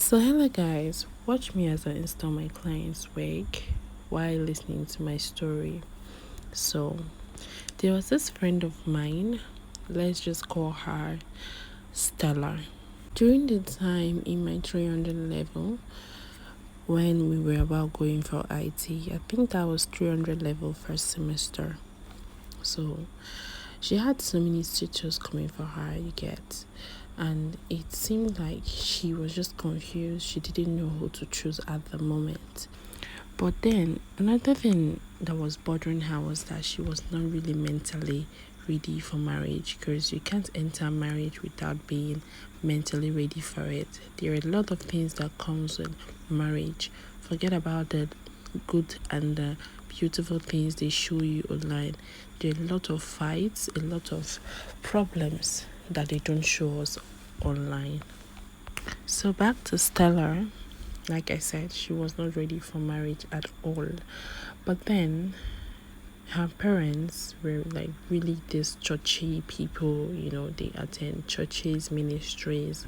So hello guys, watch me as I install my client's wig while listening to my story. So there was this friend of mine, let's just call her Stella. During the time in my 300 level when we were about going for IT, I think that was 300 level first semester. So she had so many suitors coming for her, you get, and it seemed like she was just confused. She didn't know who to choose at the moment. But then another thing that was bothering her was that she was not really mentally ready for marriage, because you can't enter marriage without being mentally ready for it. There are a lot of things that comes with marriage. Forget about the good and the beautiful things they show you online. There are a lot of fights, a lot of problems that they don't show us online. So back to Stella. Like I said, she was not ready for marriage at all. But then her parents were like really these churchy people, they attend churches, ministries.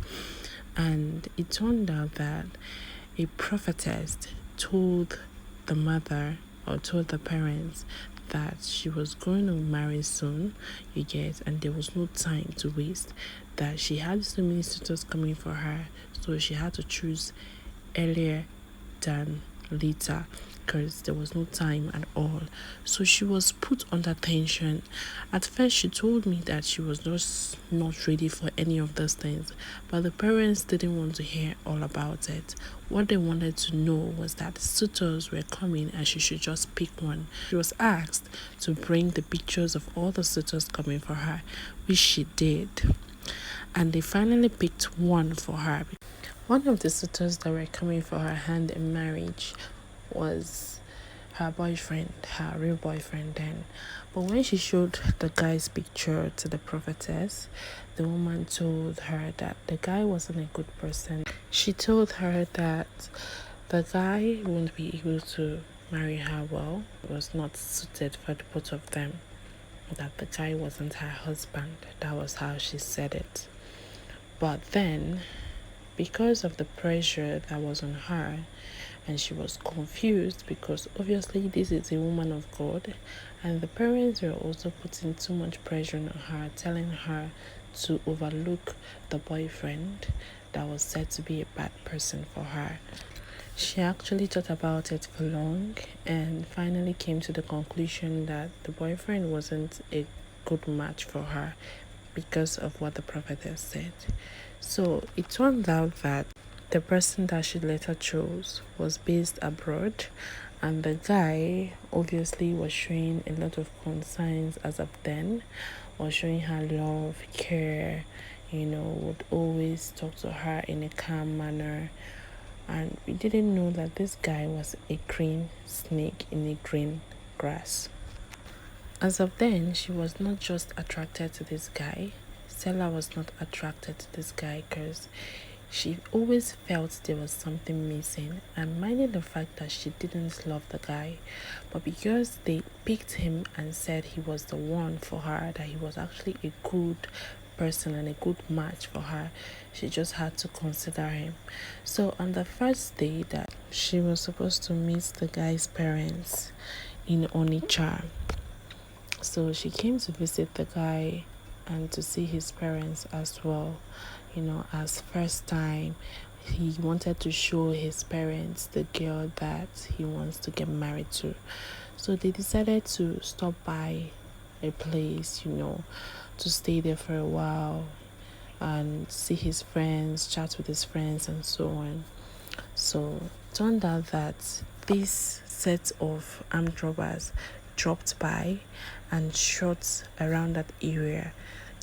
And it turned out that a prophetess told the mother or told the parents that she was going to marry soon, you get, and there was no time to waste, that she had so many suitors coming for her, so she had to choose earlier than later, because there was no time at all. So she was put under tension. At first she told me that she was just not ready for any of those things, but the parents didn't want to hear all about it. What they wanted to know was that suitors were coming and she should just pick one. She was asked to bring the pictures of all the suitors coming for her, which she did, and they finally picked one for her. One of the suitors that were coming for her hand in marriage was her boyfriend, her real boyfriend then. But when she showed the guy's picture to the prophetess, the woman told her that the guy wasn't a good person. She told her that the guy wouldn't be able to marry her well. It was not suited for the both of them. That the guy wasn't her husband. That was how she said it. But then, because of the pressure that was on her, and she was confused, because obviously this is a woman of God, and the parents were also putting too much pressure on her, telling her to overlook the boyfriend that was said to be a bad person for her. She actually thought about it for long and finally came to the conclusion that the boyfriend wasn't a good match for her because of what the prophetess said. So it turned out that the person that she later chose was based abroad, and the guy obviously was showing a lot of concerns as of then, was showing her love, care, would always talk to her in a calm manner. And we didn't know that this guy was a green snake in a green grass. As of then, she was not just attracted to this guy. Stella was not attracted to this guy because she always felt there was something missing, and minding the fact that she didn't love the guy, but because they picked him and said he was the one for her, that he was actually a good person and a good match for her, she just had to consider him. So on the first day that she was supposed to meet the guy's parents in Onitsha, so she came to visit the guy and to see his parents as well. As first time, he wanted to show his parents the girl that he wants to get married to. So they decided to stop by a place, to stay there for a while and see his friends, chat with his friends, and so on. So it turned out that this set of armed robbers dropped by and shot around that area.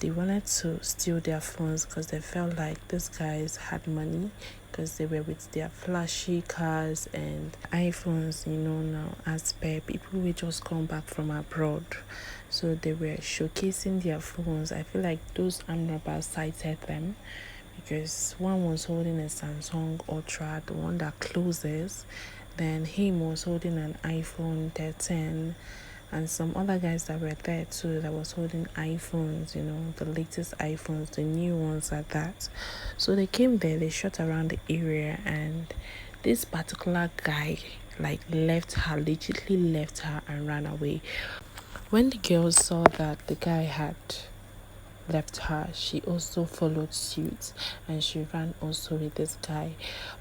They wanted to steal their phones because they felt like these guys had money, because they were with their flashy cars and iPhones, now as per people will just come back from abroad. So they were showcasing their phones. I feel like those armed robbers sighted them, because one was holding a Samsung Ultra, the one that closes, then him was holding an iPhone 13, and some other guys that were there too that was holding iPhones, the latest iPhones, the new ones at that. So they came there, they shot around the area, and this particular guy like left her, legitimately left her and ran away. When the girl saw that the guy had left her, she also followed suit and she ran also with this guy.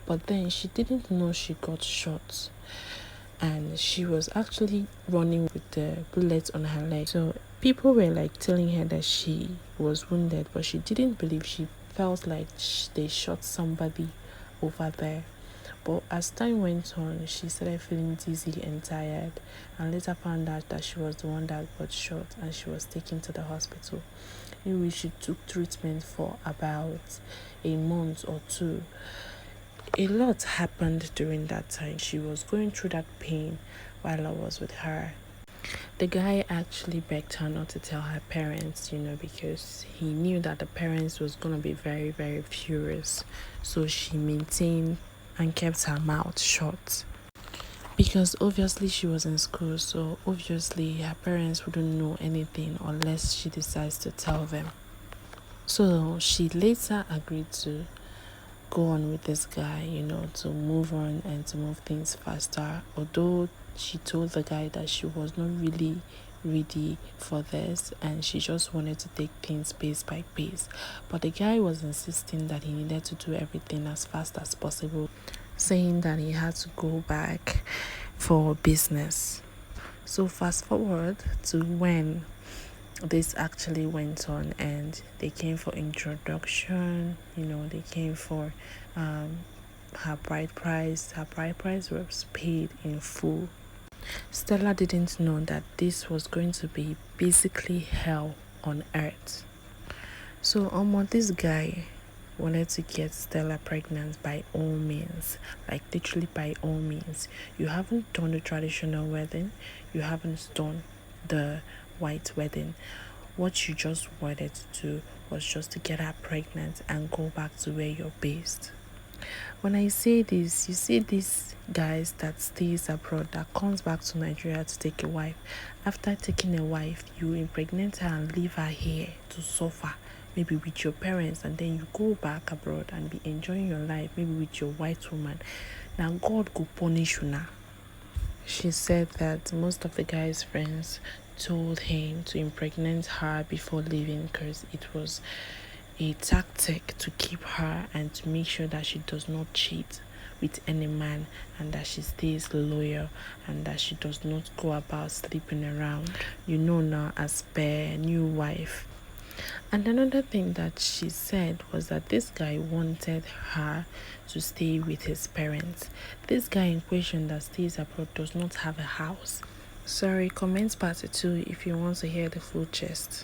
But then she didn't know she got shot, and she was actually running with the bullets on her leg. So people were like telling her that she was wounded, but she didn't believe. She felt like they shot somebody over there. But as time went on, she started feeling dizzy and tired, and later found out that she was the one that got shot, and she was taken to the hospital, in which she took treatment for about a month or two. A lot happened during that time. She was going through that pain while I was with her. The guy actually begged her not to tell her parents, because he knew that the parents was going to be very, very furious. So she maintained and kept her mouth shut. Because obviously she was in school, so obviously her parents wouldn't know anything unless she decides to tell them. So she later agreed to go on with this guy, to move on and to move things faster. Although she told the guy that she was not really ready for this and she just wanted to take things pace by pace. But the guy was insisting that he needed to do everything as fast as possible, saying that he had to go back for business. So fast forward to when this actually went on and they came for introduction, they came for her bride price. Her bride price was paid in full. Stella didn't know that this was going to be basically hell on earth. So this guy wanted to get Stella pregnant by all means, like literally by all means. You haven't done the traditional wedding, you haven't done the white wedding. What you just wanted to do was just to get her pregnant and go back to where you're based. When I say this, you see these guys that stays abroad, that comes back to Nigeria to take a wife. After taking a wife, you impregnate her and leave her here to suffer, maybe with your parents, and then you go back abroad and be enjoying your life, maybe with your white woman. Now God go punish you now. She said that most of the guy's friends told him to impregnate her before leaving because it was a tactic to keep her and to make sure that she does not cheat with any man and that she stays loyal and that she does not go about sleeping around, now as per new wife. And another thing that she said was that this guy wanted her to stay with his parents. This guy in question that stays abroad does not have a house. Sorry, comment part 2 if you want to hear the full gist.